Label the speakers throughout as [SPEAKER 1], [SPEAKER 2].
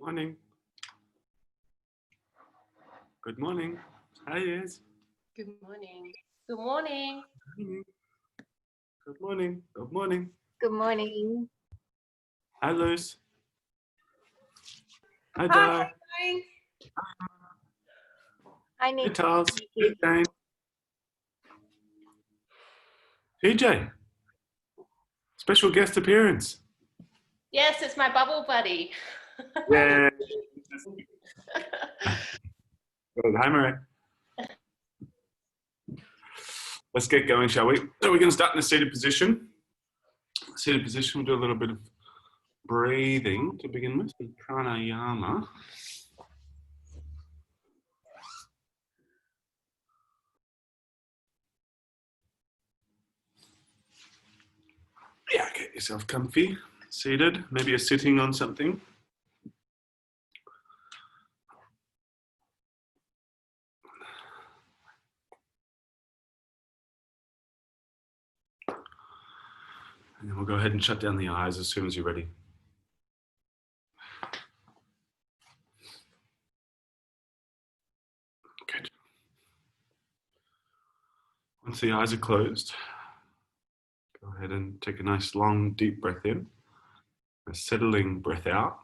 [SPEAKER 1] Morning. Good morning. Hi, yes.
[SPEAKER 2] Good morning. Good morning.
[SPEAKER 1] Good morning. Good morning.
[SPEAKER 3] Good morning.
[SPEAKER 1] Hi, Luce. Hi,
[SPEAKER 2] Hi,
[SPEAKER 1] Di.
[SPEAKER 2] Jane.
[SPEAKER 3] Hi,
[SPEAKER 1] Hi,
[SPEAKER 3] Nicky.
[SPEAKER 1] Charles. Hi, Jane. TJ. Special guest appearance.
[SPEAKER 2] Yes, it's my bubble buddy.
[SPEAKER 1] Yeah. Good. Hi, Marie. Let's get going, shall we? So we're going to start in a seated position. Seated position, we'll do a little bit of breathing to begin with, some pranayama. Yeah, get yourself comfy, seated. Maybe you're sitting on something. And then we'll go ahead and shut down the eyes as soon as you're ready. Good. Once the eyes are closed, go ahead and take a nice long deep breath in, a settling breath out.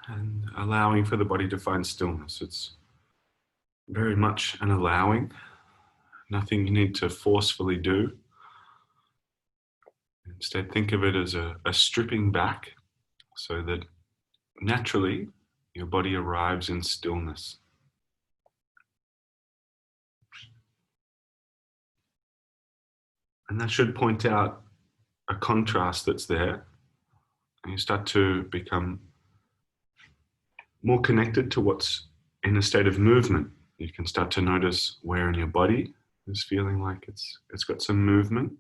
[SPEAKER 1] And allowing for the body to find stillness. It's very much an allowing, nothing you need to forcefully do. Instead, think of it as a stripping back so that naturally your body arrives in stillness. And that should point out a contrast that's there. And you start to become more connected to what's in a state of movement. You can start to notice where in your body is feeling like it's got some movement,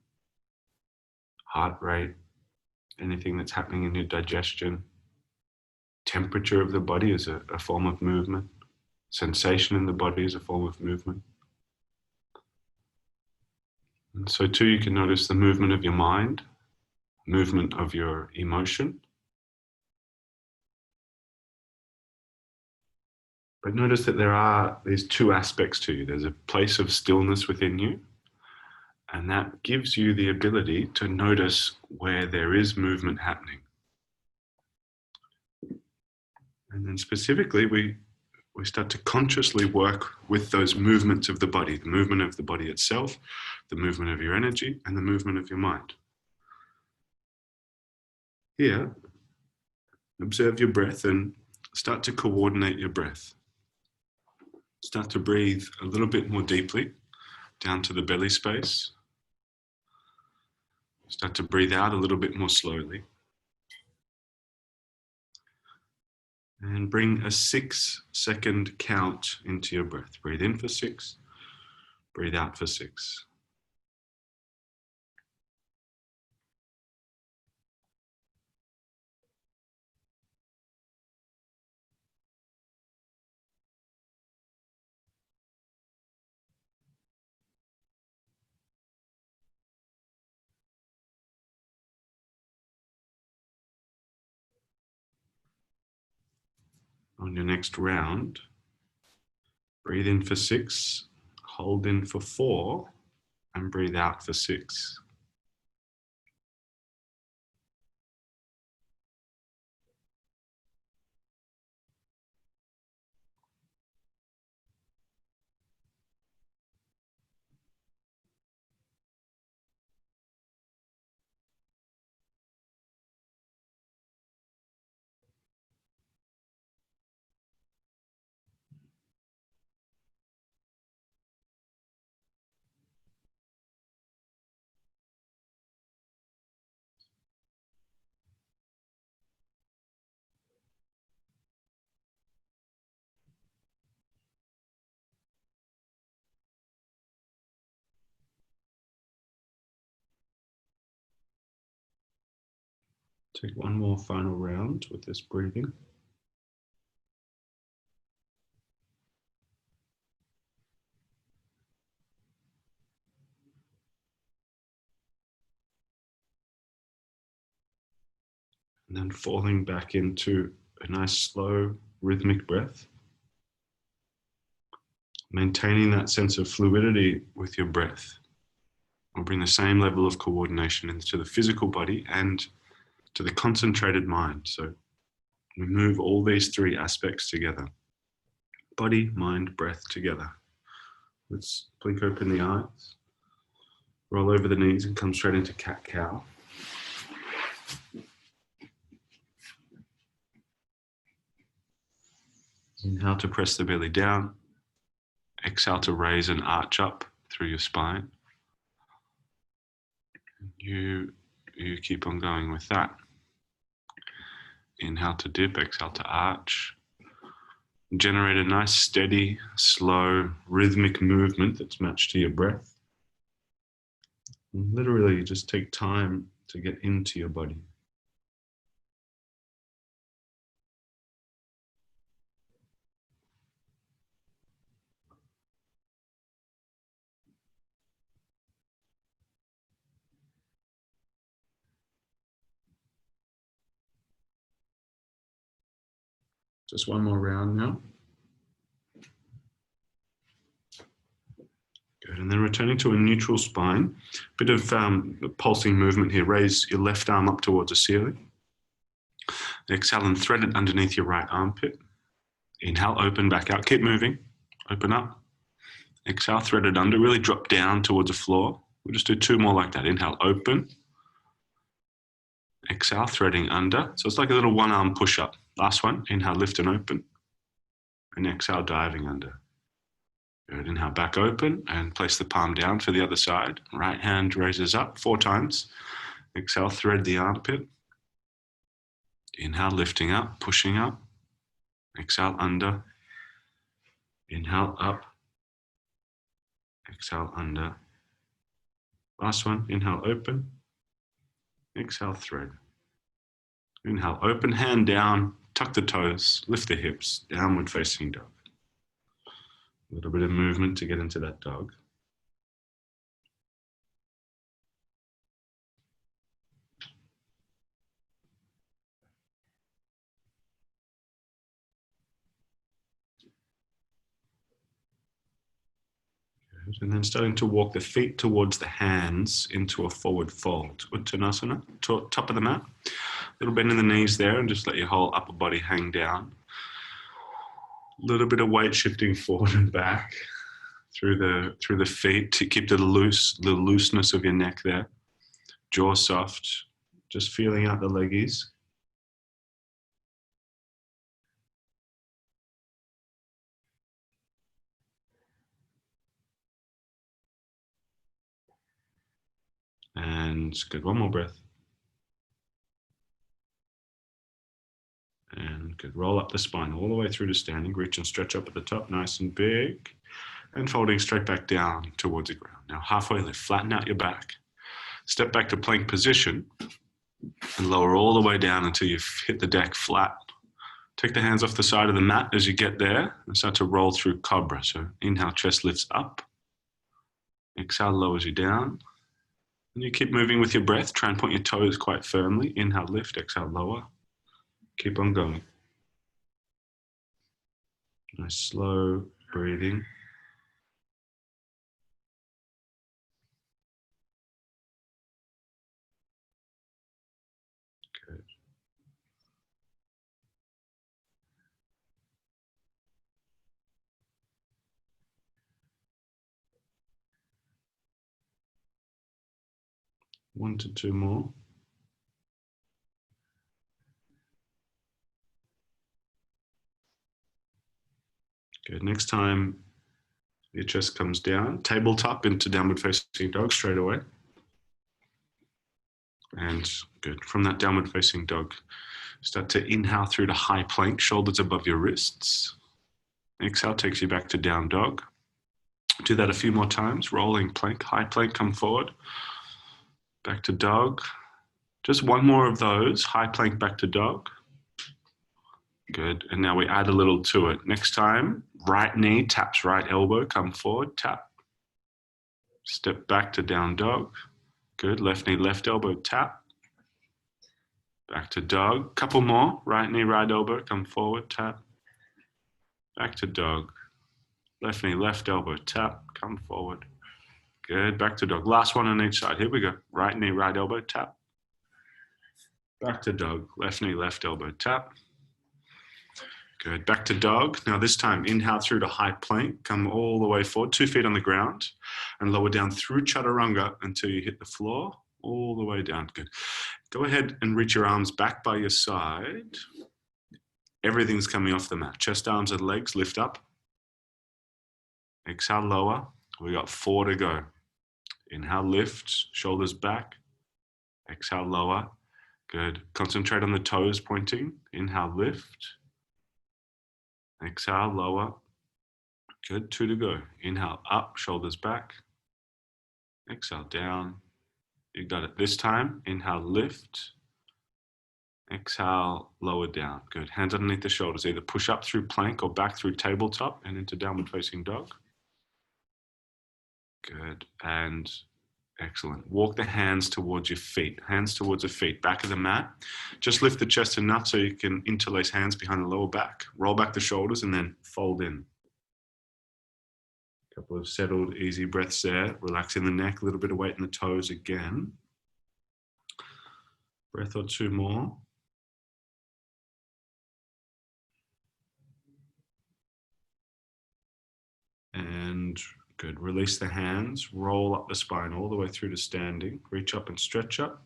[SPEAKER 1] heart rate, anything that's happening in your digestion. Temperature of the body is a form of movement. Sensation in the body is a form of movement. And so too, you can notice the movement of your mind, movement of your emotion. But notice that there are these two aspects to you. There's a place of stillness within you, and that gives you the ability to notice where there is movement happening. And then specifically, we start to consciously work with those movements of the movement of the body itself, the movement of your energy, and the movement of your mind. Here, observe your breath and start to coordinate your breath. Start to breathe a little bit more deeply down to the belly space. Start to breathe out a little bit more slowly. And bring a 6-second count into your breath. Breathe in for 6, breathe out for 6. On your next round, breathe in for 6, hold in for 4, and breathe out for 6. Take one more final round with this breathing. And then falling back into a nice slow rhythmic breath. Maintaining that sense of fluidity with your breath will bring the same level of coordination into the physical body and to the concentrated mind. So we move all these three aspects together. Body, mind, breath together. Let's blink open the eyes. Roll over the knees and come straight into cat-cow. Inhale to press the belly down. Exhale to raise and arch up through your spine. You keep on going with that. Inhale to dip, exhale to arch. Generate a nice, steady, slow, rhythmic movement that's matched to your breath. And literally just take time to get into your body. Just one more round now. Good, and then returning to a neutral spine. Bit of pulsing movement here. Raise your left arm up towards the ceiling. Exhale and thread it underneath your right armpit. Inhale, open back out. Keep moving. Open up. Exhale, thread it under. Really drop down towards the floor. We'll just do two more like that. Inhale, open. Exhale, threading under. So it's like a little one-arm push-up. Last one. Inhale, lift and open. And exhale, diving under. Good. Inhale, back open and place the palm down for the other side. Right hand raises up 4 times. Exhale, thread the armpit. Inhale, lifting up, pushing up. Exhale, under. Inhale, up. Exhale, under. Last one. Inhale, open. Exhale, thread. Inhale, open, hand down, tuck the toes, lift the hips, downward facing dog. A little bit of movement to get into that dog. Good. And then starting to walk the feet towards the hands into a forward fold. Uttanasana, top of the mat. A little bend in the knees there and just let your whole upper body hang down. A little bit of weight shifting forward and back through the feet to keep the looseness of your neck there. Jaw soft, just feeling out the leggies. And good, one more breath. And good, roll up the spine all the way through to standing. Reach and stretch up at the top, nice and big. And folding straight back down towards the ground. Now halfway lift, flatten out your back. Step back to plank position and lower all the way down until you've hit the deck flat. Take the hands off the side of the mat as you get there and start to roll through cobra. So inhale, chest lifts up. Exhale, lowers you down. And you keep moving with your breath. Try and point your toes quite firmly. Inhale, lift, exhale, lower. Keep on going. Nice slow breathing. Good. One to two more. Good. Next time your chest comes down, tabletop into downward facing dog straight away. And good. From that downward facing dog, start to inhale through to high plank, shoulders above your wrists. Exhale takes you back to down dog. Do that a few more times. Rolling plank, high plank, come forward. Back to dog. Just one more of those. High plank, back to dog. Good. And now we add a little to it. Next time, right knee taps right elbow, come forward, tap. Step back to down dog. Good. Left knee, left elbow, tap. Back to dog. Couple more. Right knee, right elbow. Come forward, tap. Back to dog. Left knee, left elbow, tap. Come forward. Good. Back to dog. Last one on each side. Here we go. Right knee, right elbow, tap. Back to dog. Left knee, left elbow, tap. Good. Back to dog. Now this time, inhale through to high plank. Come all the way forward, 2 feet on the ground, and lower down through chaturanga until you hit the floor, all the way down. Good. Go ahead and reach your arms back by your side. Everything's coming off the mat. Chest, arms, and legs lift up. Exhale, lower. We got 4 to go. Inhale, lift, shoulders back. Exhale, lower. Good. Concentrate on the toes pointing. Inhale, lift. Exhale, lower. Good. 2 to go. Inhale, up, shoulders back. Exhale, down. You got it. This time, inhale, lift. Exhale, lower down. Good. Hands underneath the shoulders. Either push up through plank or back through tabletop and into downward facing dog. Good. And excellent. Walk the hands towards your feet. Hands towards the feet. Back of the mat. Just lift the chest enough so you can interlace hands behind the lower back. Roll back the shoulders and then fold in. A couple of settled, easy breaths there. Relaxing the neck, a little bit of weight in the toes again. Breath or 2 more. And good. Release the hands. Roll up the spine all the way through to standing. Reach up and stretch up.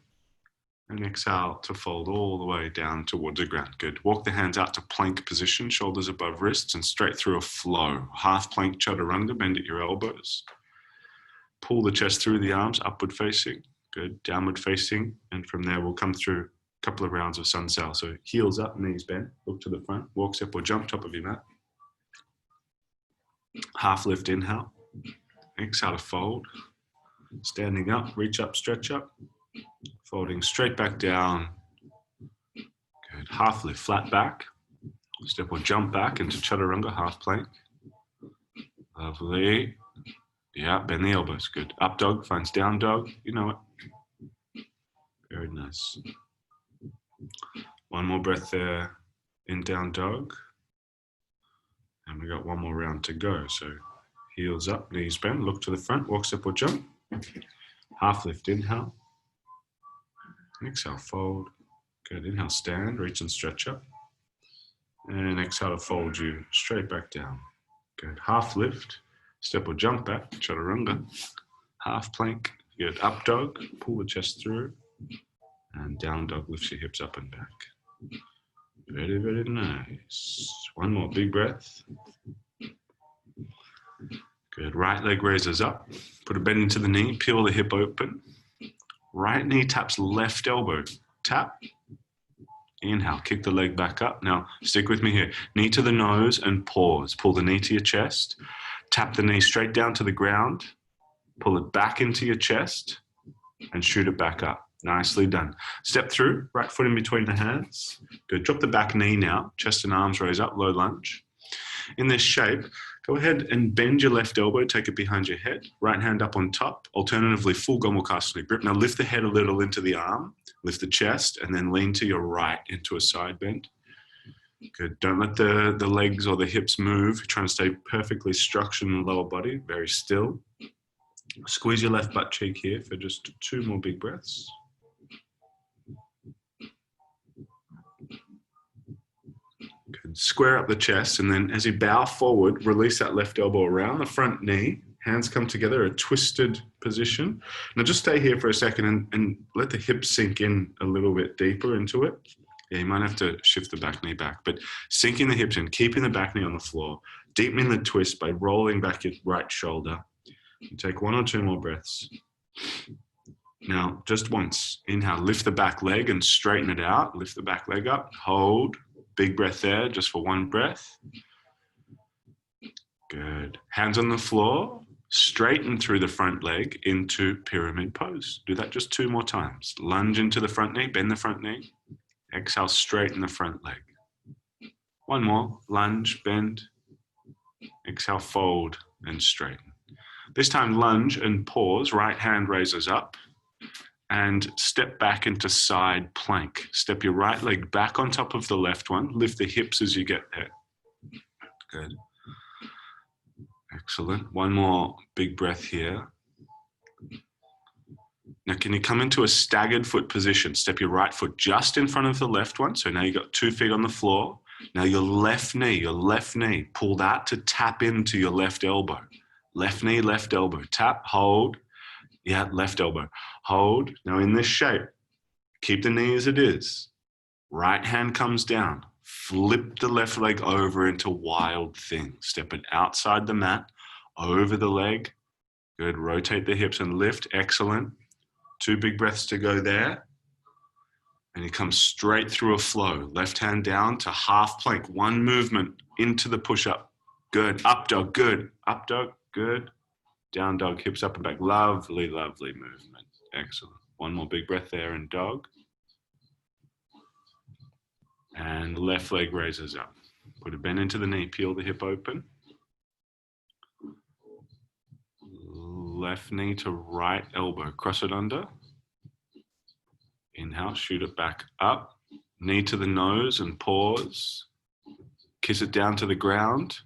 [SPEAKER 1] And exhale to fold all the way down towards the ground. Good. Walk the hands out to plank position, shoulders above wrists, and straight through a flow. Half plank chaturanga, bend at your elbows. Pull the chest through the arms, upward facing. Good. Downward facing. And from there, we'll come through a couple of rounds of sun sail. So heels up, knees bent, look to the front, walk, step, or jump, top of your mat. Half lift, inhale. Exhale to fold. Standing up, reach up, stretch up. Folding straight back down. Good. Half lift, flat back. Step or jump back into chaturanga, half plank. Lovely. Yeah, bend the elbows. Good. Up dog finds down dog. You know it. Very nice. One more breath there in down dog. And we got one more round to go. So heels up, knees bend, look to the front, walk, step or jump. Half lift, inhale. Exhale, fold. Good. Inhale, stand, reach and stretch up. And exhale to fold you straight back down. Good. Half lift, step or jump back, chaturanga. Half plank. Good. Up dog, pull the chest through. And down dog lifts your hips up and back. Very, very nice. One more big breath. Good. Right leg raises up. Put a bend into the knee, peel the hip open. Right knee taps left elbow. Tap. Inhale, kick the leg back up. Now, stick with me here. Knee to the nose and pause. Pull the knee to your chest. Tap the knee straight down to the ground. Pull it back into your chest and shoot it back up. Nicely done. Step through, right foot in between the hands. Good. Drop the back knee now. Chest and arms raise up, low lunge. In this shape, go ahead and bend your left elbow, take it behind your head, right hand up on top, alternatively full Gomukhasana grip. Now lift the head a little into the arm, lift the chest, and then lean to your right into a side bend. Good. Don't let the legs or the hips move. You're trying to stay perfectly structured in the lower body, very still. Squeeze your left butt cheek here for just 2 more big breaths. Good. Square up the chest, and then as you bow forward, release that left elbow around the front knee. Hands come together, a twisted position. Now just stay here for a second and let the hips sink in a little bit deeper into it. Yeah, you might have to shift the back knee back, but sinking the hips in, keeping the back knee on the floor, deepening the twist by rolling back your right shoulder. You take 1 or 2 more breaths. Now, just once, inhale, lift the back leg and straighten it out. Lift the back leg up, hold. Big breath there, just for 1 breath. Good. Hands on the floor, straighten through the front leg into pyramid pose. Do that just 2 more times. Lunge into the front knee, bend the front knee. Exhale, straighten the front leg. 1 more, lunge, bend. Exhale, fold and straighten. This time, lunge and pause, right hand raises up. and step back into side plank. Step your right leg back on top of the left one. Lift the hips as you get there. Good. Excellent. One more big breath here. Now, can you come into a staggered foot position? Step your right foot just in front of the left one. So now you've got 2 feet on the floor. Now your left knee, pull that to tap into your left elbow. Left knee, left elbow. Tap, hold. Yeah, left elbow. Hold. Now in this shape, keep the knee as it is. Right hand comes down. Flip the left leg over into wild thing. Step it outside the mat, over the leg. Good. Rotate the hips and lift. Excellent. 2 big breaths to go there. And you come straight through a flow. Left hand down to half plank. 1 movement into the push-up. Good. Up dog. Good. Up dog. Good. Down dog. Hips up and back. Lovely, lovely movement. Excellent. 1 more big breath there in dog. And left leg raises up. Put a bend into the knee. Peel the hip open. Left knee to right elbow. Cross it under. Inhale, shoot it back up. Knee to the nose and pause. Kiss it down to the ground.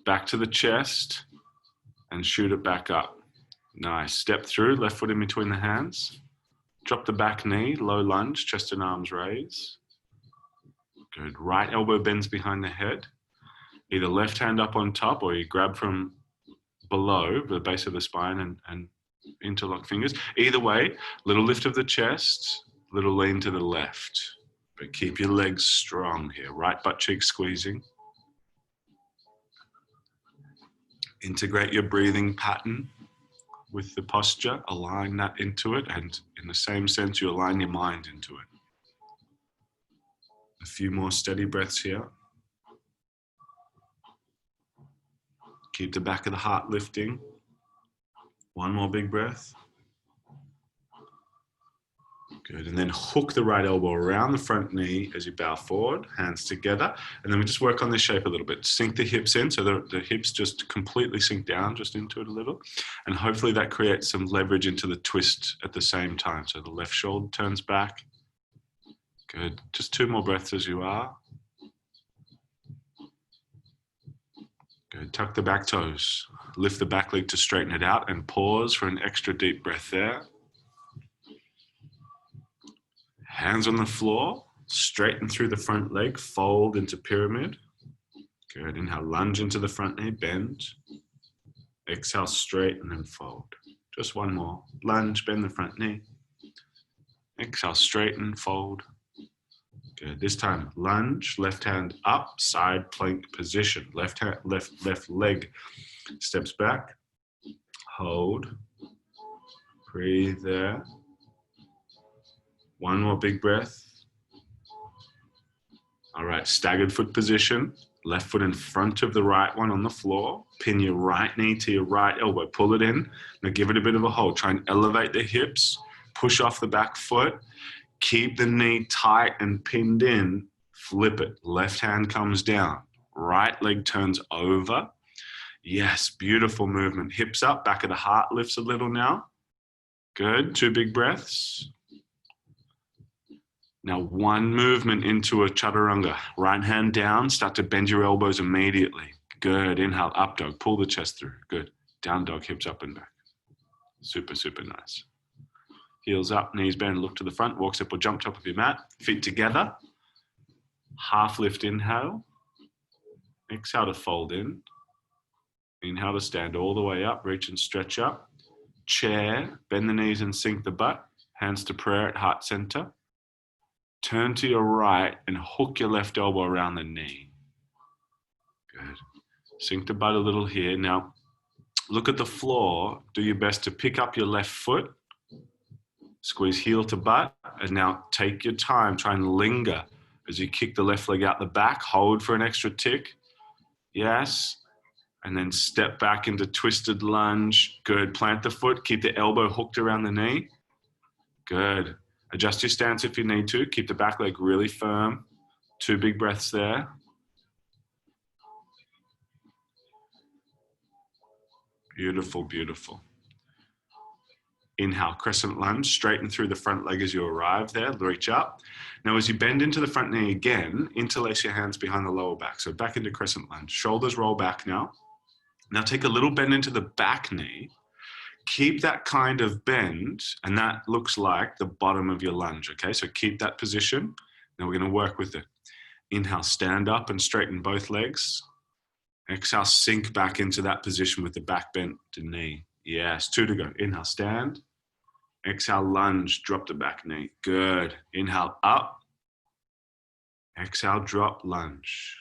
[SPEAKER 1] Back to the chest. And shoot it back up. Nice. Step through, left foot in between the hands. Drop the back knee, low lunge, chest and arms raise. Good. Right elbow bends behind the head. Either left hand up on top or you grab from below the base of the spine and interlock fingers. Either way, little lift of the chest, little lean to the left. But keep your legs strong here. Right butt cheek squeezing. Integrate your breathing pattern with the posture. Align that into it, and in the same sense, you align your mind into it. A few more steady breaths here. Keep the back of the heart lifting. 1 more big breath. Good. And then hook the right elbow around the front knee as you bow forward, hands together. And then we just work on this shape a little bit. Sink the hips in, so the hips just completely sink down just into it a little. And hopefully that creates some leverage into the twist at the same time. So the left shoulder turns back. Good. Just 2 more breaths as you are. Good. Tuck the back toes. Lift the back leg to straighten it out and pause for an extra deep breath there. Hands on the floor. Straighten through the front leg. Fold into pyramid. Good. Inhale, lunge into the front knee. Bend. Exhale, straighten and fold. Just 1 more. Lunge, bend the front knee. Exhale, straighten, fold. Good. This time, lunge, left hand up, side plank position. Left leg steps back. Hold. Breathe there. 1 more big breath. All right, staggered foot position. Left foot in front of the right one on the floor. Pin your right knee to your right elbow. Pull it in. Now give it a bit of a hold. Try and elevate the hips. Push off the back foot. Keep the knee tight and pinned in. Flip it. Left hand comes down. Right leg turns over. Yes, beautiful movement. Hips up. Back of the heart lifts a little now. Good. 2 big breaths. Now 1 movement into a chaturanga. Right hand down. Start to bend your elbows immediately. Good. Inhale, up dog. Pull the chest through. Good. Down dog, hips up and back. Super, super nice. Heels up, knees bend, look to the front. Walk, step or jump top of your mat. Feet together. Half lift inhale. Exhale to fold in. Inhale to stand all the way up. Reach and stretch up. Chair. Bend the knees and sink the butt. Hands to prayer at heart center. Turn to your right and hook your left elbow around the knee. Good. Sink the butt a little here. Now, look at the floor. Do your best to pick up your left foot. Squeeze heel to butt. And now take your time. Try and linger as you kick the left leg out the back. Hold for an extra tick. Yes. And then step back into twisted lunge. Good. Plant the foot. Keep the elbow hooked around the knee. Good. Adjust your stance if you need to. Keep the back leg really firm. 2 big breaths there. Beautiful, beautiful. Inhale, crescent lunge, straighten through the front leg as you arrive there, reach up. Now, as you bend into the front knee again, interlace your hands behind the lower back. So back into crescent lunge. Shoulders roll back now. Now take a little bend into the back knee. Keep that kind of bend, and that looks like the bottom of your lunge, okay? So keep that position. Now we're gonna work with it. Inhale, stand up and straighten both legs. Exhale, sink back into that position with the back bent to knee. Yes, 2 to go. Inhale, stand. Exhale, lunge, drop the back knee. Good. Inhale, up. Exhale, drop, lunge.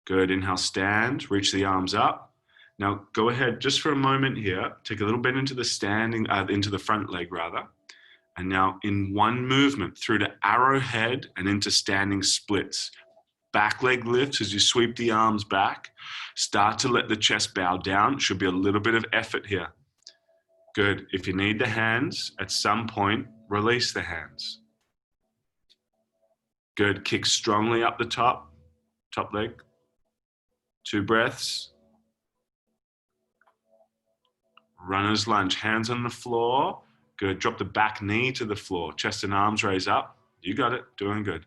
[SPEAKER 1] Good. Inhale, stand, reach the arms up. Now go ahead just for a moment here. Take a little bit into the into the front leg rather. And now in one movement through to arrowhead and into standing splits. Back leg lifts as you sweep the arms back. Start to let the chest bow down. Should be a little bit of effort here. Good. If you need the hands, at some point, release the hands. Good. Kick strongly up the top leg. 2 breaths. Runner's lunge, hands on the floor. Good. Drop the back knee to the floor. Chest and arms raise up. You got it. Doing good.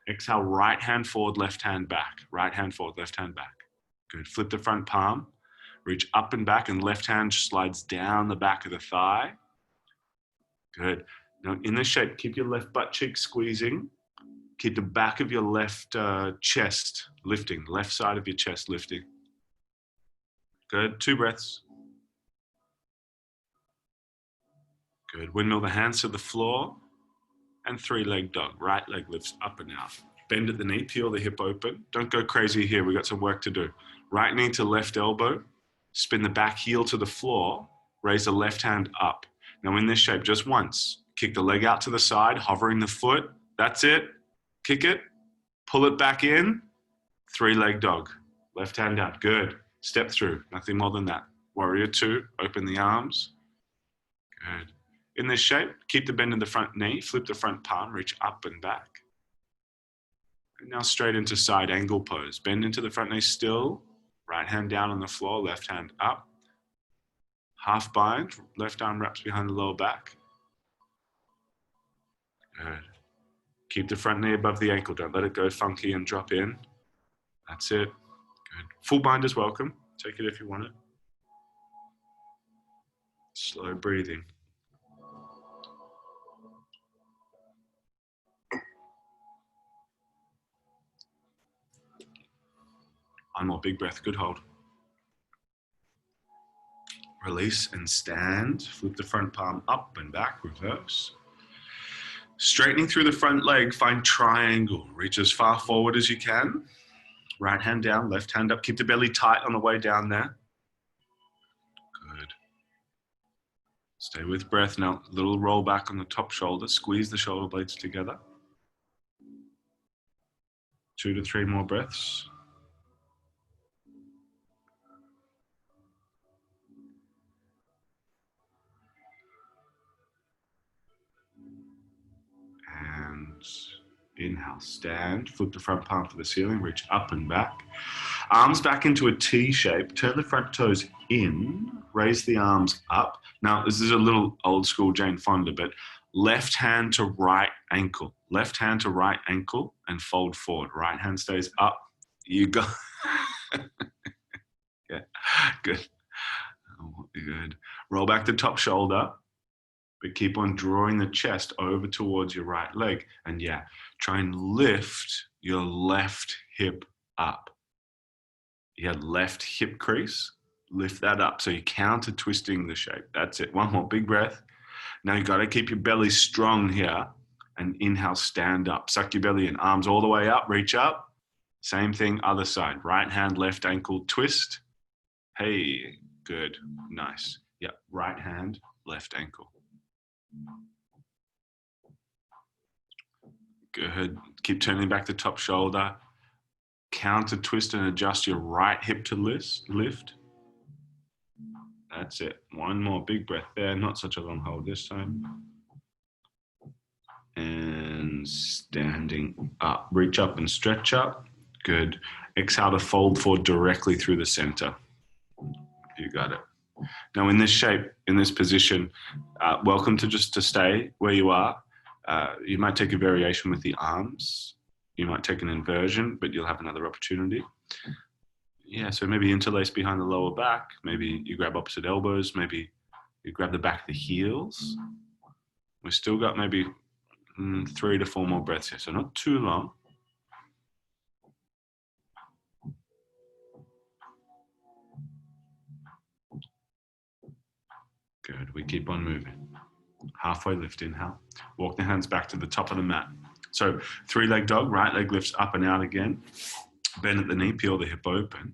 [SPEAKER 1] Exhale, right hand forward, left hand back. Right hand forward, left hand back. Good. Flip the front palm. Reach up and back, and left hand slides down the back of the thigh. Good. Now in this shape, keep your left butt cheek squeezing. Keep the back of your left chest lifting, left side of your chest lifting. Good. 2 breaths. Good. Windmill the hands to the floor. And 3-leg dog. Right leg lifts up and out. Bend at the knee, peel the hip open. Don't go crazy here. We've got some work to do. Right knee to left elbow. Spin the back heel to the floor. Raise the left hand up. Now in this shape, just once. Kick the leg out to the side, hovering the foot. That's it. Kick it. Pull it back in. 3-leg dog. Left hand out. Good. Step through. Nothing more than that. Warrior 2. Open the arms. Good. In this shape, keep the bend in the front knee, flip the front palm, reach up and back. And now straight into side angle pose. Bend into the front knee still, right hand down on the floor, left hand up. Half bind, left arm wraps behind the lower back. Good. Keep the front knee above the ankle, don't let it go funky and drop in. That's it. Good. Full bind is welcome. Take it if you want it. Slow breathing. One more big breath, good hold. Release and stand. Flip the front palm up and back, reverse. Straightening through the front leg, find triangle. Reach as far forward as you can. Right hand down, left hand up. Keep the belly tight on the way down there. Good. Stay with breath now. Little roll back on the top shoulder. Squeeze the shoulder blades together. 2 to 3 more breaths. And inhale, stand, flip the front palm to the ceiling, reach up and back. Arms back into a T shape, turn the front toes in, raise the arms up. Now, this is a little old school Jane Fonda, but left hand to right ankle. Left hand to right ankle and fold forward. Right hand stays up. You go. Yeah, good. Oh, good. Roll back the top shoulder. But keep on drawing the chest over towards your right leg. And yeah, try and lift your left hip up. You had left hip crease, lift that up. So you're counter twisting the shape. That's it. One more big breath. Now you got to keep your belly strong here and inhale, stand up. Suck your belly in, arms all the way up, reach up. Same thing, other side. Right hand, left ankle, twist. Hey, good, nice. Yeah, right hand, left ankle. Good. Keep turning back the top shoulder. Counter twist and adjust your right hip to lift. That's it. One more big breath there. Not such a long hold this time. And standing up. Reach up and stretch up. Good. Exhale to fold forward directly through the center. You got it. Now in this shape, in this position, welcome to just to stay where you are. You might take a variation with the arms. You might take an inversion, but you'll have another opportunity. Yeah, so maybe interlace behind the lower back. Maybe you grab opposite elbows. Maybe you grab the back of the heels. We've still got maybe 3 to 4 more breaths here, so not too long. Good, we keep on moving. Halfway lift, inhale. Walk the hands back to the top of the mat. So 3-leg dog, right leg lifts up and out again. Bend at the knee, peel the hip open.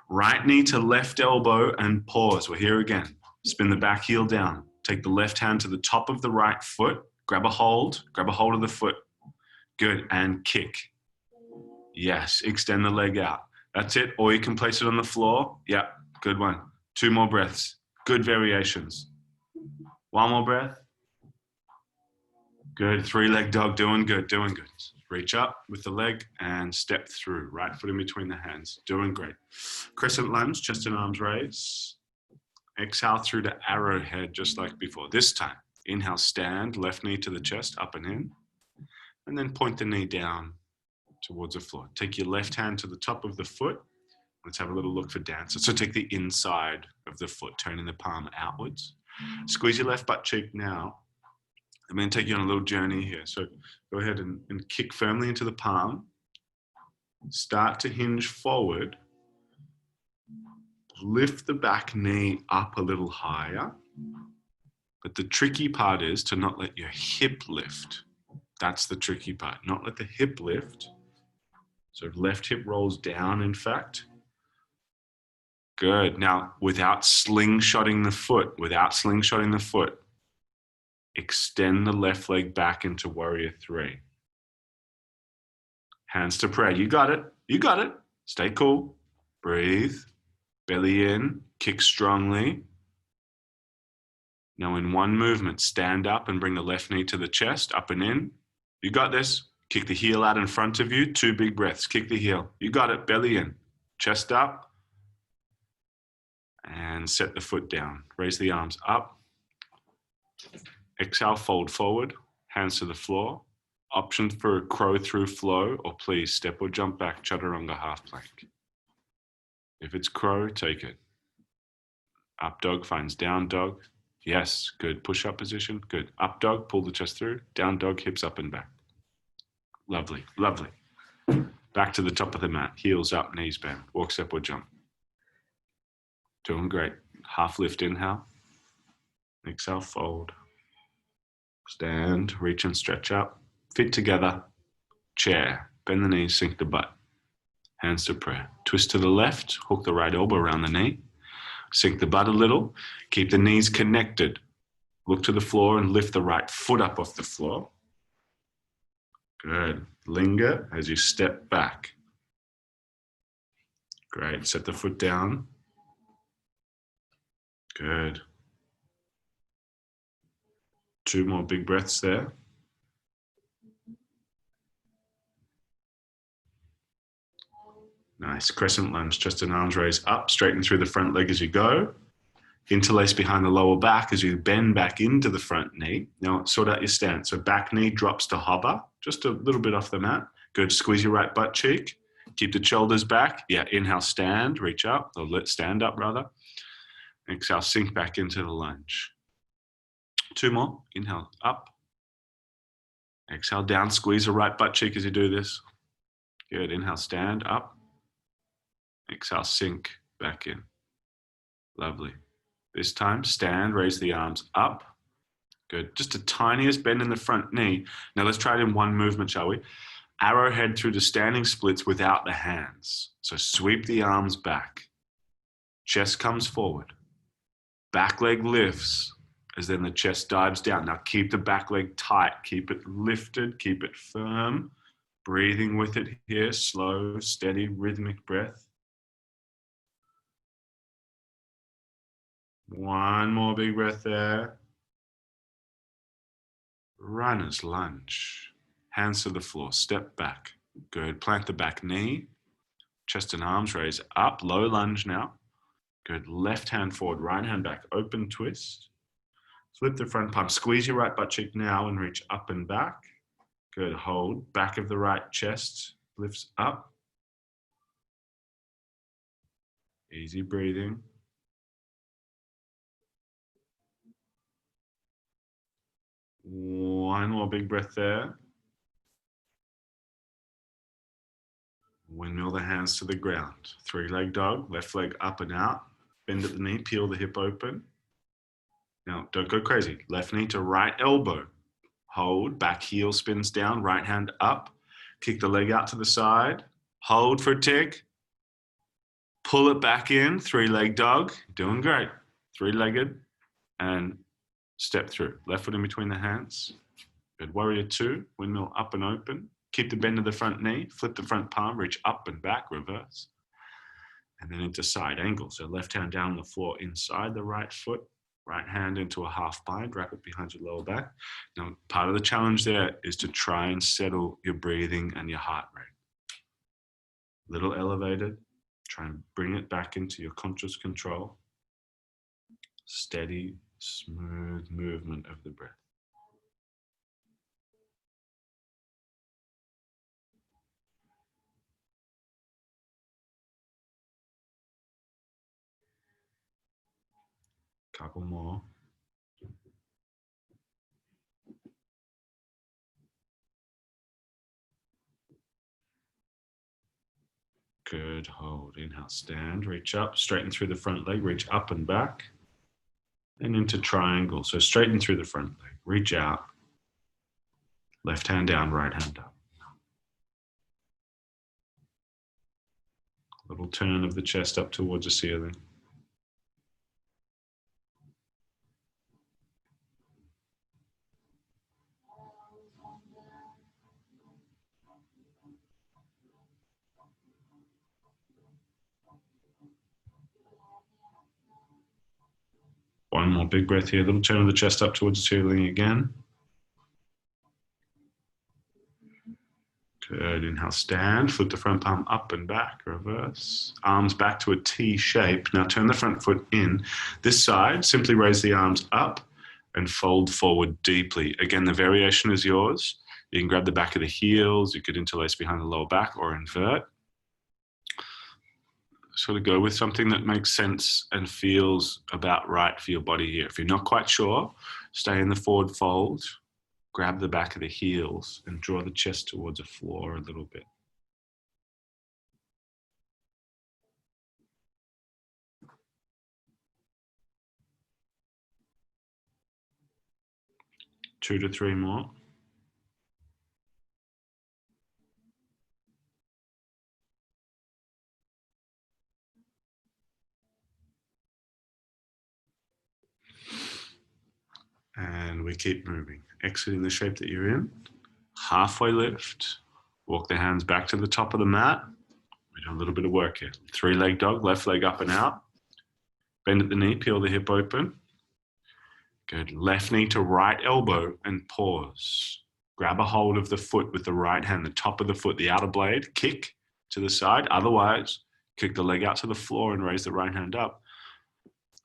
[SPEAKER 1] Right knee to left elbow and pause. We're here again. Spin the back heel down. Take the left hand to the top of the right foot. Grab a hold of the foot. Good, and kick. Yes, extend the leg out. That's it, or you can place it on the floor. Yeah, good one. 2 more breaths. Good variations. 1 more breath. Good, 3-leg dog, doing good, doing good. Reach up with the leg and step through. Right foot in between the hands, doing great. Crescent lunge, chest and arms raise. Exhale through to arrowhead, just like before. This time, inhale, stand, left knee to the chest, up and in. And then point the knee down towards the floor. Take your left hand to the top of the foot. Let's have a little look for dancer. So take the inside of the foot, turning the palm outwards. Squeeze your left butt cheek now. I'm going to take you on a little journey here. So go ahead and kick firmly into the palm. Start to hinge forward. Lift the back knee up a little higher. But the tricky part is to not let your hip lift. That's the tricky part. Not let the hip lift. So left hip rolls down, in fact. Good. Now, without slingshotting the foot, extend the left leg back into warrior 3. Hands to prayer. You got it. You got it. Stay cool. Breathe. Belly in. Kick strongly. Now in one movement, stand up and bring the left knee to the chest, up and in. You got this. Kick the heel out in front of you. 2 big breaths. Kick the heel. You got it. Belly in. Chest up. And set the foot down. Raise the arms up. Exhale, fold forward. Hands to the floor. Options for a crow through flow, or please step or jump back, chaturanga half plank. If it's crow, take it. Up dog finds down dog. Yes, good. Push up position. Good. Up dog, pull the chest through. Down dog, hips up and back. Lovely, lovely. Back to the top of the mat. Heels up, knees bent. Walk, step or jump. Doing great. Half lift, inhale. Exhale, fold. Stand, reach and stretch up. Feet together. Chair. Bend the knees, sink the butt. Hands to prayer. Twist to the left. Hook the right elbow around the knee. Sink the butt a little. Keep the knees connected. Look to the floor and lift the right foot up off the floor. Good. Linger as you step back. Great. Set the foot down. Good. 2 more big breaths there. Nice. Crescent lunge, chest and arms raise up, straighten through the front leg as you go. Interlace behind the lower back as you bend back into the front knee. Now sort out your stance. So back knee drops to hover, just a little bit off the mat. Good. Squeeze your right butt cheek. Keep the shoulders back. Yeah, inhale, stand, reach up, or let's stand up rather. Exhale, sink back into the lunge. 2 more. Inhale, up. Exhale, down, squeeze the right butt cheek as you do this. Good. Inhale, stand, up. Exhale, sink back in. Lovely. This time, stand, raise the arms up. Good. Just the tiniest bend in the front knee. Now let's try it in one movement, shall we? Arrowhead through the standing splits without the hands. So sweep the arms back. Chest comes forward. Back leg lifts as then the chest dives down. Now keep the back leg tight. Keep it lifted. Keep it firm. Breathing with it here. Slow, steady, rhythmic breath. 1 more big breath there. Runner's lunge. Hands to the floor. Step back. Good. Plant the back knee. Chest and arms raise up. Low lunge now. Good. Left hand forward, right hand back. Open twist. Flip the front palm. Squeeze your right butt cheek now and reach up and back. Good. Hold. Back of the right chest lifts up. Easy breathing. One more big breath there. Windmill the hands to the ground. 3-leg dog. Left leg up and out. Bend at the knee. Peel the hip open. Now, don't go crazy. Left knee to right elbow. Hold. Back heel spins down. Right hand up. Kick the leg out to the side. Hold for a tick. Pull it back in. 3-leg dog. Doing great. 3-legged. And step through. Left foot in between the hands. Good. Warrior 2. Windmill up and open. Keep the bend of the front knee. Flip the front palm. Reach up and back. Reverse. And then into side angle. So left hand down on the floor inside the right foot. Right hand into a half bind, wrap it behind your lower back. Now, part of the challenge there is to try and settle your breathing and your heart rate. Little elevated, try and bring it back into your conscious control. Steady, smooth movement of the breath. Couple more. Good, hold, inhale, stand, reach up, straighten through the front leg, reach up and back, and into triangle. So straighten through the front leg, reach out, left hand down, right hand up. Little turn of the chest up towards the ceiling. One more big breath here. Little turn of the chest up towards the ceiling again. Good. Inhale, stand. Flip the front palm up and back. Reverse. Arms back to a T shape. Now turn the front foot in. This side, simply raise the arms up and fold forward deeply. Again, the variation is yours. You can grab the back of the heels. You could interlace behind the lower back or invert. Sort of go with something that makes sense and feels about right for your body here. If you're not quite sure, stay in the forward fold, grab the back of the heels and draw the chest towards the floor a little bit. Two to three more. And we keep moving, exiting the shape that you're in. Halfway lift, walk the hands back to the top of the mat. We do a little bit of work here. 3-leg dog, left leg up and out. Bend at the knee, peel the hip open. Good, left knee to right elbow and pause. Grab a hold of the foot with the right hand, the top of the foot, the outer blade, kick to the side. Otherwise, kick the leg out to the floor and raise the right hand up.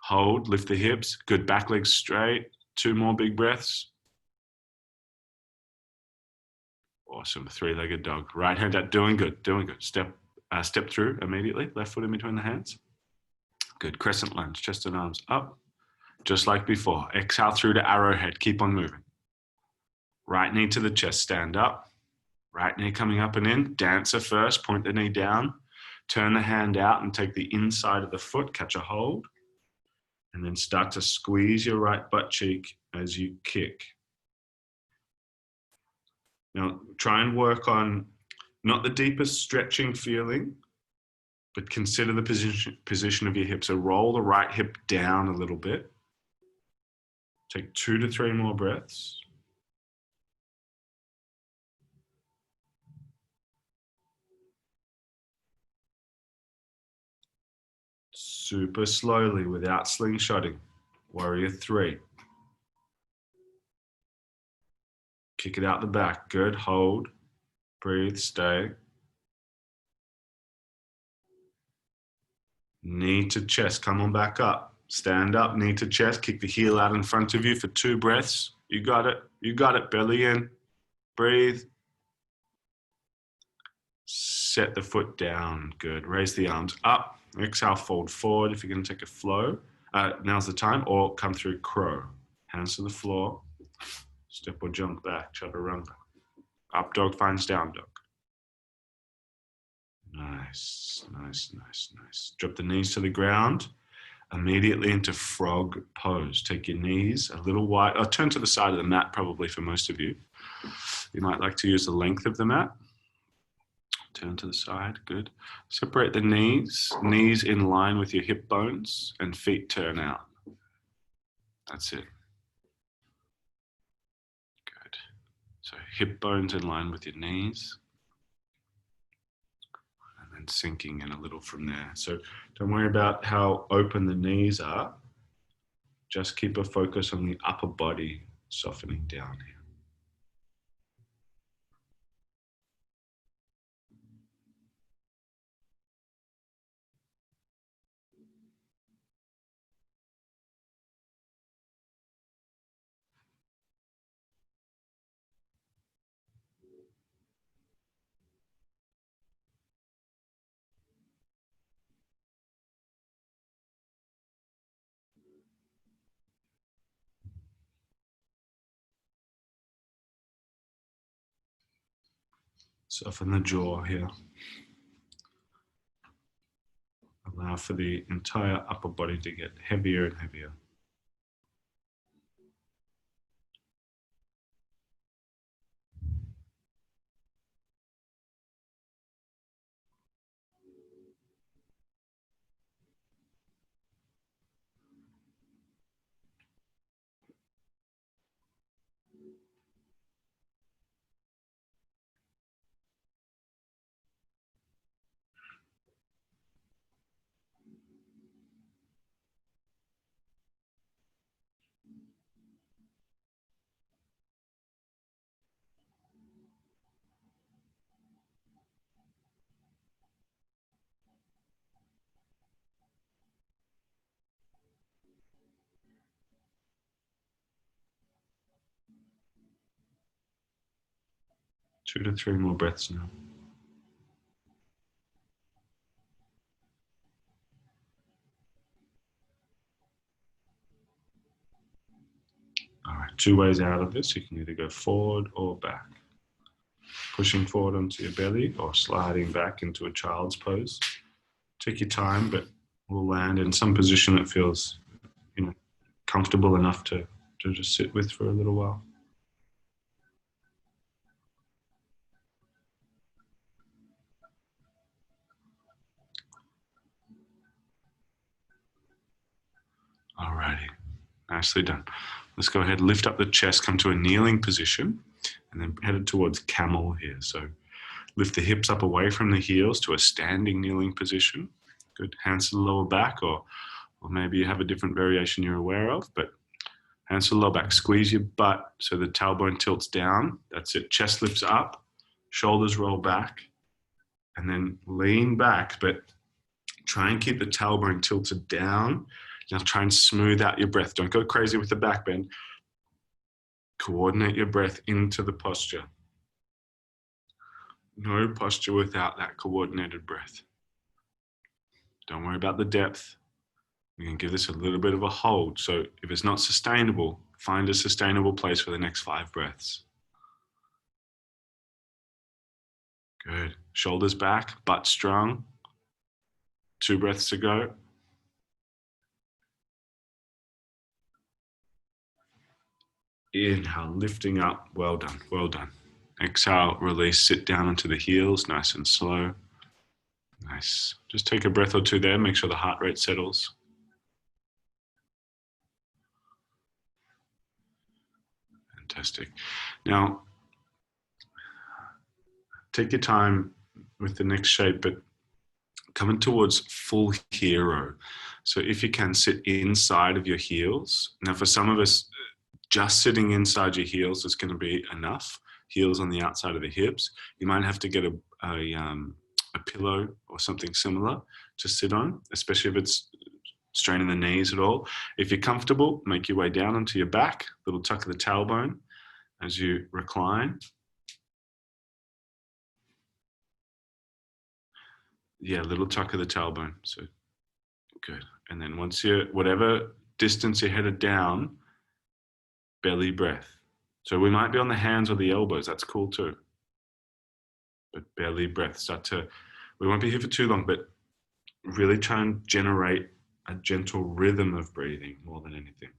[SPEAKER 1] Hold, lift the hips, good, back leg straight. 2 more big breaths. Awesome, 3-legged dog. Right hand up, doing good, doing good. Step through immediately, left foot in between the hands. Good, crescent lunge, chest and arms up. Just like before, exhale through to arrowhead, keep on moving. Right knee to the chest, stand up. Right knee coming up and in, dancer first, point the knee down. Turn the hand out and take the inside of the foot, catch a hold. And then start to squeeze your right butt cheek as you kick. Now, try and work on not the deepest stretching feeling, but consider the position of your hip. So roll the right hip down a little bit. Take 2 to 3 more breaths. Super slowly without slingshotting. Warrior 3. Kick it out the back. Good. Hold. Breathe. Stay. Knee to chest, come on back up. Stand up, knee to chest, kick the heel out in front of you for 2 breaths. You got it, you got it. Belly in, breathe. Set the foot down, good. Raise the arms up. Exhale, fold forward if you're going to take a flow. Now's the time, or come through crow. Hands to the floor. Step or jump back, chaturanga. Up dog finds down dog. Nice, nice, nice, nice. Drop the knees to the ground. Immediately into frog pose. Take your knees a little wide. I'll turn to the side of the mat probably for most of you. You might like to use the length of the mat. Turn to the side, good. Separate the knees in line with your hip bones, and feet turn out. That's it. Good. So hip bones in line with your knees. And then sinking in a little from there. So don't worry about how open the knees are. Just keep a focus on the upper body softening down here. Soften the jaw here. Allow for the entire upper body to get heavier and heavier. Two to three more breaths now. All right, 2 ways out of this. You can either go forward or back. Pushing forward onto your belly or sliding back into a child's pose. Take your time, but we'll land in some position that feels, comfortable enough to just sit with for a little while. Alrighty, nicely done. Let's go ahead, lift up the chest, come to a kneeling position, and then headed towards camel here. So lift the hips up away from the heels to a standing kneeling position. Good, hands to the lower back, or maybe you have a different variation you're aware of, but hands to the lower back. Squeeze your butt so the tailbone tilts down. That's it. Chest lifts up, shoulders roll back, and then lean back, but try and keep the tailbone tilted down. Now try and smooth out your breath. Don't go crazy with the back bend. Coordinate your breath into the posture. No posture without that coordinated breath. Don't worry about the depth. We can give this a little bit of a hold. So if it's not sustainable, find a sustainable place for the next 5 breaths. Good. Shoulders back, butt strong. 2 breaths to go. Inhale, lifting up. Well done, well done. Exhale, release, sit down onto the heels, nice and slow. Nice. Just take a breath or 2 there, make sure the heart rate settles. Fantastic. Now, take your time with the next shape, but coming towards full hero. So if you can, sit inside of your heels. Now, for some of us, just sitting inside your heels is going to be enough. Heels on the outside of the hips. You might have to get a a pillow or something similar to sit on, especially if it's straining the knees at all. If you're comfortable, make your way down onto your back, little tuck of the tailbone as you recline. Yeah, little tuck of the tailbone. So good. And then once you're, whatever distance you're headed down, belly breath. So we might be on the hands or the elbows. That's cool too. But belly breath. We won't be here for too long, but really try and generate a gentle rhythm of breathing more than anything.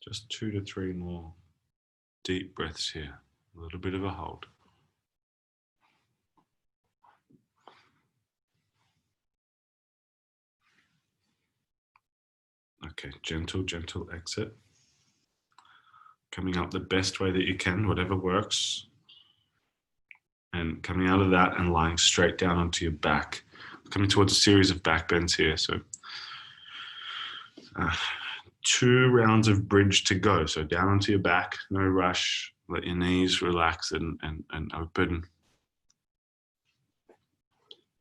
[SPEAKER 1] Just 2 to 3 more deep breaths here. A little bit of a hold. Okay, gentle, gentle exit. Coming up the best way that you can, whatever works. And coming out of that and lying straight down onto your back. Coming towards a series of back bends here. So 2 rounds of bridge to go. So down onto your back, no rush. Let your knees relax and open.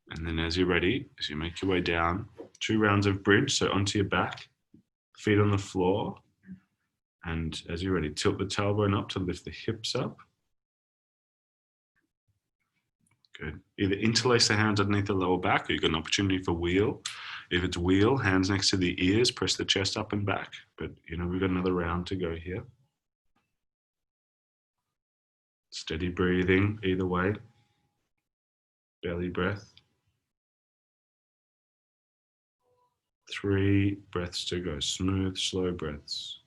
[SPEAKER 1] And then as you're ready, as you make your way down, 2 rounds of bridge. So onto your back, feet on the floor. And as you're ready, tilt the tailbone up to lift the hips up. Good. Either interlace the hands underneath the lower back, or you've got an opportunity for wheel. If it's wheel, hands next to the ears, press the chest up and back. But, we've got another round to go here. Steady breathing either way. Belly breath. 3 breaths to go. Smooth, slow breaths.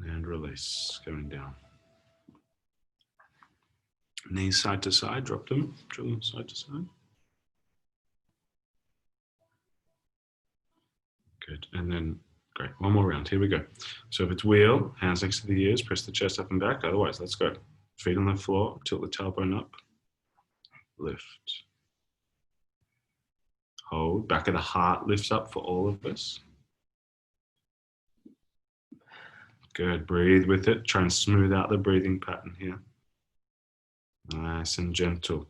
[SPEAKER 1] And release, coming down. Knees side to side, drop them, drill them side to side. Good, and then, great, one more round, here we go. So if it's wheel, hands next to the ears, press the chest up and back, otherwise, let's go. Feet on the floor, tilt the tailbone up, lift. Hold, back of the heart lifts up for all of us. Good, breathe with it, try and smooth out the breathing pattern here. Nice and gentle.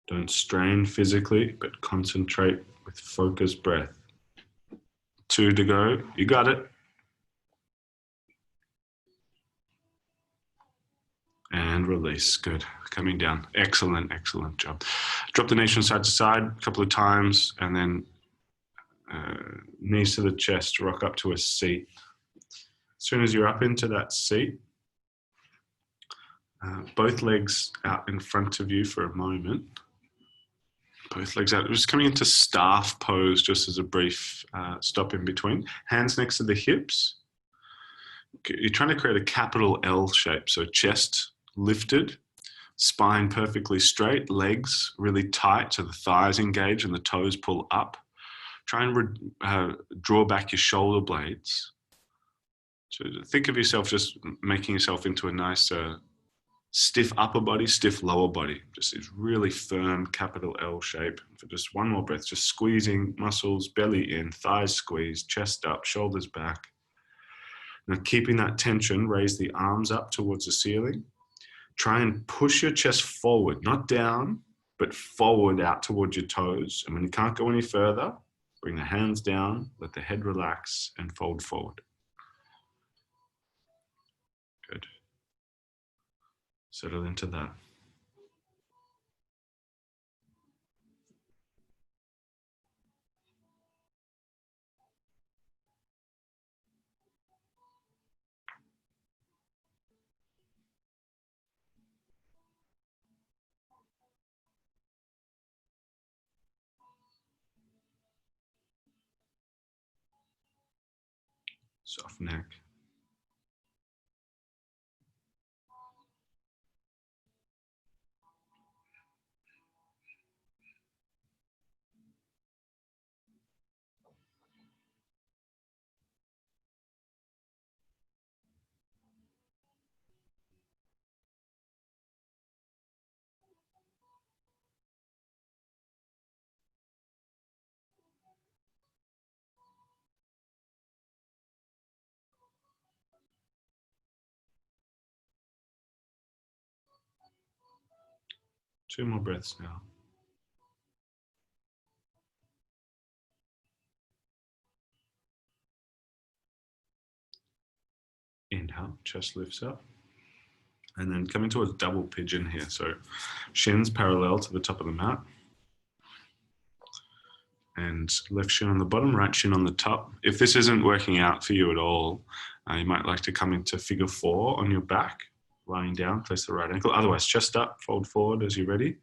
[SPEAKER 1] Don't strain physically, but concentrate with focused breath. 2 to go, you got it. And release, good, coming down. Excellent, excellent job. Drop the knees from side to side a couple of times, and then knees to the chest, rock up to a seat. As soon as you're up into that seat, both legs out in front of you for a moment. Both legs out. We're just coming into staff pose just as a brief stop in between. Hands next to the hips. You're trying to create a capital L shape. So chest lifted, spine perfectly straight, legs really tight so the thighs engage and the toes pull up. Try and draw back your shoulder blades. So think of yourself just making yourself into a nice stiff upper body, stiff lower body. Just this really firm capital L shape. For just one more breath, just squeezing muscles, belly in, thighs squeezed, chest up, shoulders back. Now, keeping that tension, raise the arms up towards the ceiling. Try and push your chest forward, not down, but forward out towards your toes. And when you can't go any further, bring the hands down, let the head relax, and fold forward. Good. Settle into that. Soft neck. Two more breaths now. Inhale, chest lifts up. And then coming towards double pigeon here. So shins parallel to the top of the mat. And left shin on the bottom, right shin on the top. If this isn't working out for you at all, you might like to come into figure 4 on your back, lying down, place the right ankle. Otherwise, chest up, fold forward as you're ready.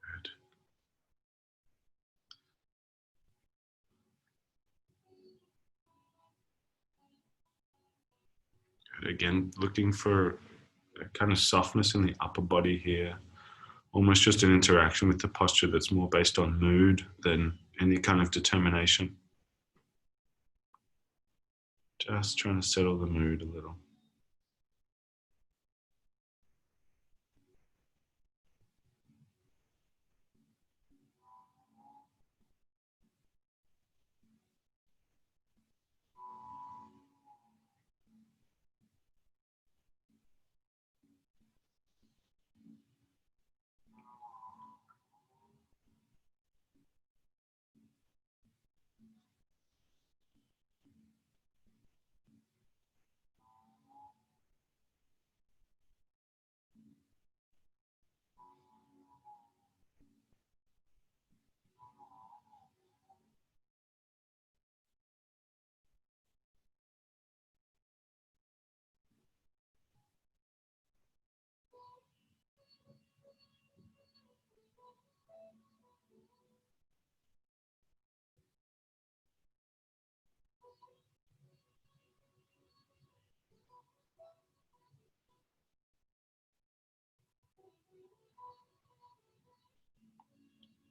[SPEAKER 1] Good. Good. Again, looking for a kind of softness in the upper body here. Almost just an interaction with the posture that's more based on mood than any kind of determination. Just trying to settle the mood a little.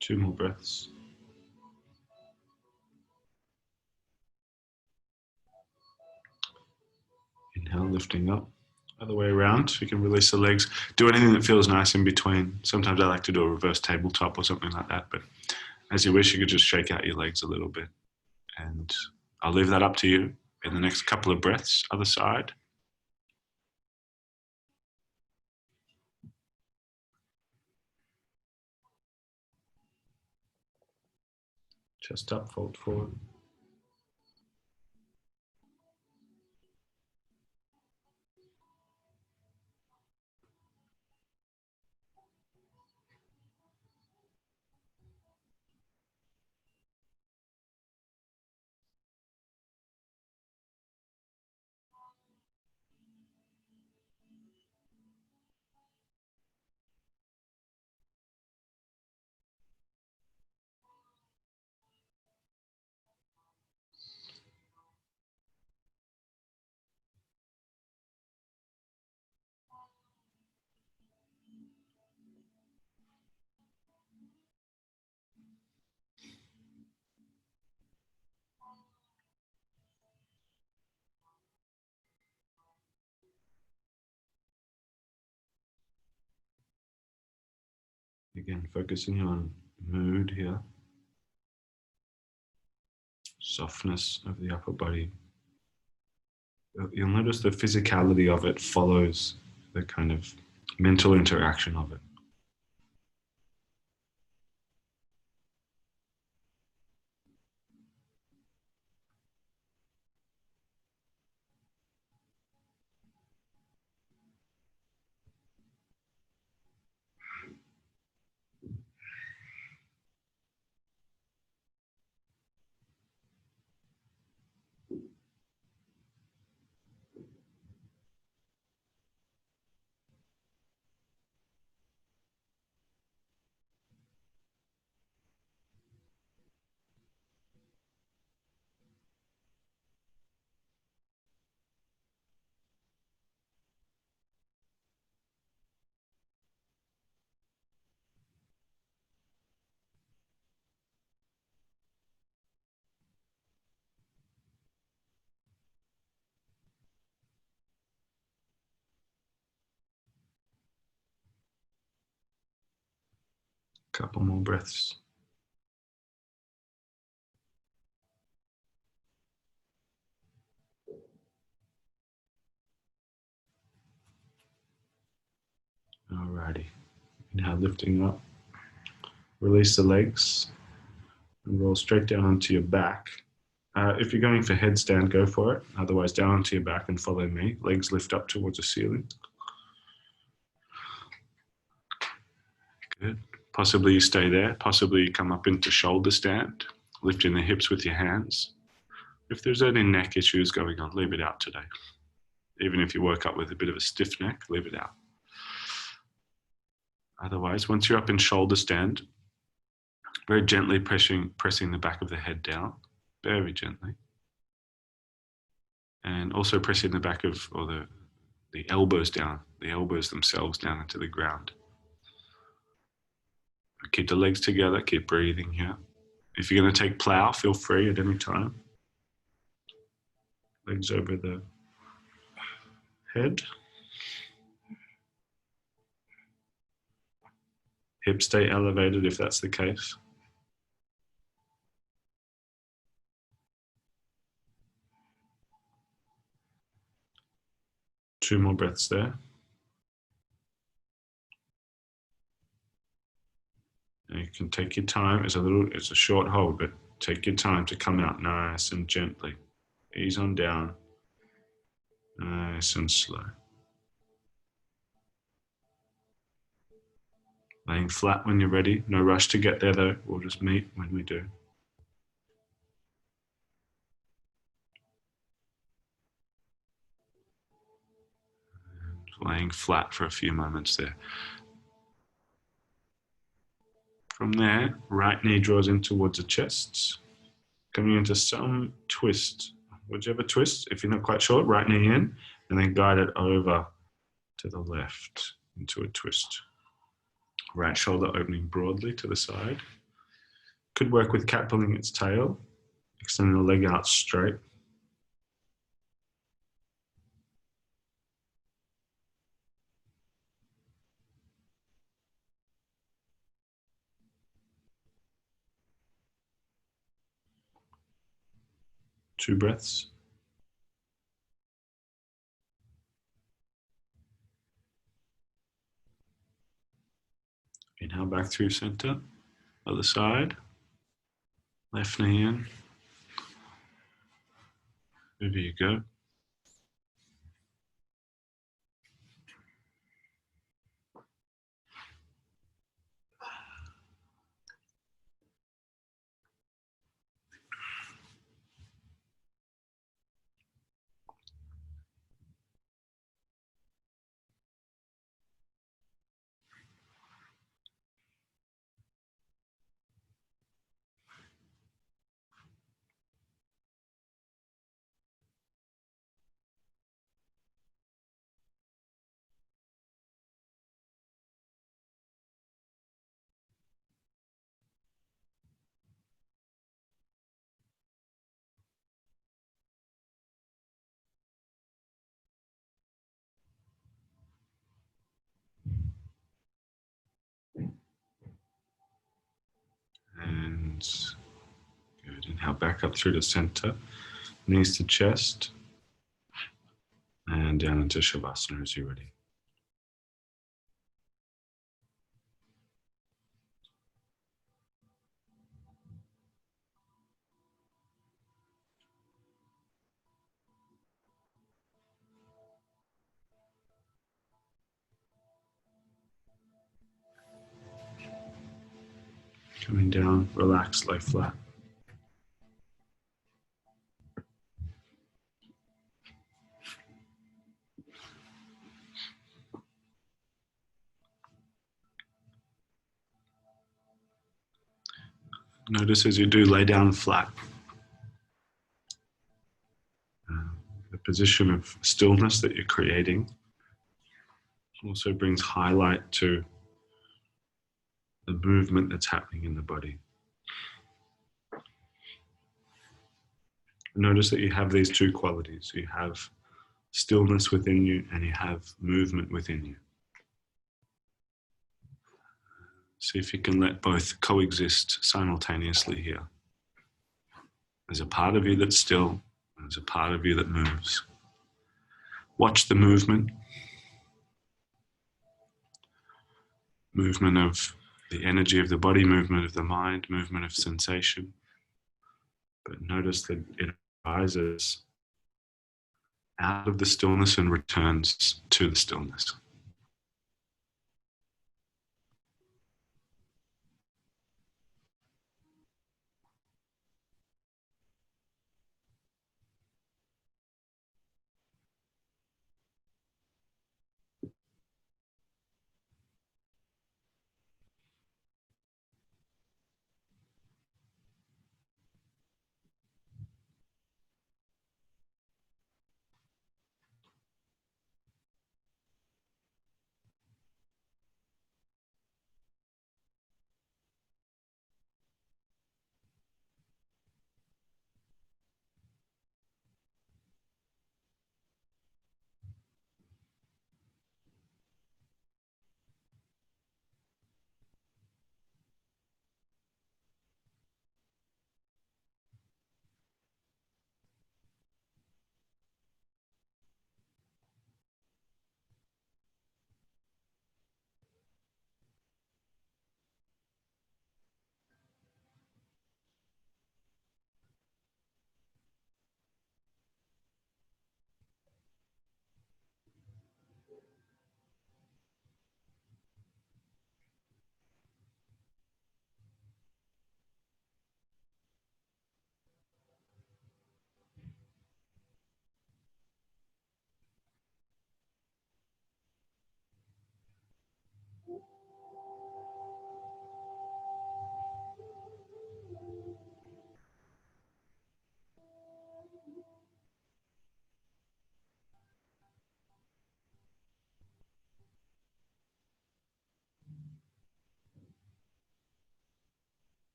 [SPEAKER 1] Two more breaths. Inhale, lifting up. Other way around, you can release the legs. Do anything that feels nice in between. Sometimes I like to do a reverse tabletop or something like that, but as you wish, you could just shake out your legs a little bit. And I'll leave that up to you in the next couple of breaths. Other side. Chest up, fold forward. Again, focusing on mood here. Softness of the upper body. You'll notice the physicality of it follows the kind of mental interaction of it. Couple more breaths. Alrighty. Now lifting up. Release the legs and roll straight down onto your back. If you're going for headstand, go for it. Otherwise, down onto your back and follow me. Legs lift up towards the ceiling. Good. Possibly you stay there. Possibly you come up into shoulder stand, lifting the hips with your hands. If there's any neck issues going on, leave it out today. Even if you woke up with a bit of a stiff neck, leave it out. Otherwise, once you're up in shoulder stand, very gently pressing the back of the head down, very gently. And also pressing the back of, or the elbows down, the elbows themselves down into the ground. Keep the legs together, keep breathing here. If you're going to take plow, feel free at any time. Legs over the head. Hips stay elevated if that's the case. Two more breaths there. And you can take your time. It's a short hold, but take your time to come out nice and gently. Ease on down, nice and slow. Laying flat when you're ready. No rush to get there though. We'll just meet when we do. And laying flat for a few moments there. From there, right knee draws in towards the chest. Coming into some twist. Whichever twist, if you're not quite sure, right knee in, and then guide it over to the left into a twist. Right shoulder opening broadly to the side. Could work with cat pulling its tail, extending the leg out straight. Two breaths. Inhale back through center. Other side. Left knee in. Over you go. hands. Good. Inhale back up through the center, knees to chest, and down into Shavasana as you're ready. Coming down, relax, lie flat. Notice as you do lay down flat, the position of stillness that you're creating also brings highlight to the movement that's happening in the body. Notice that you have these two qualities. You have stillness within you and you have movement within you. See if you can let both coexist simultaneously here. There's a part of you that's still, and there's a part of you that moves. Watch the movement. Movement of the energy of the body, movement of the mind, movement of sensation. But notice that it rises out of the stillness and returns to the stillness.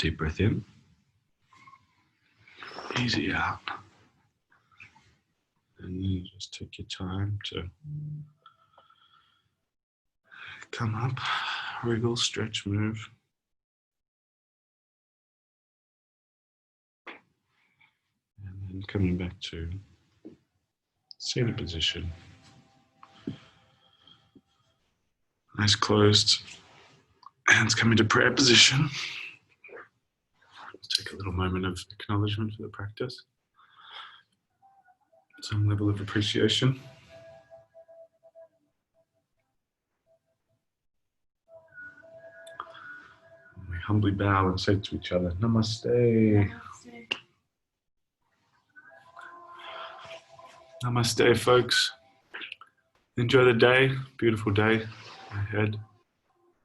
[SPEAKER 1] Deep breath in. Easy out. And you just take your time to come up, wriggle, stretch, move. And then coming back to seated position. Eyes closed. Hands come into prayer position. Let's take a little moment of acknowledgement for the practice. Some level of appreciation. We humbly bow and say to each other, Namaste.
[SPEAKER 2] Namaste.
[SPEAKER 1] Namaste, folks. Enjoy the day. Beautiful day ahead.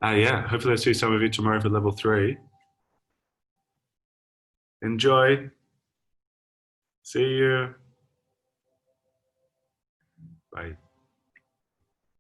[SPEAKER 1] Yeah, hopefully I'll see some of you tomorrow for level 3. Enjoy. See you. Bye.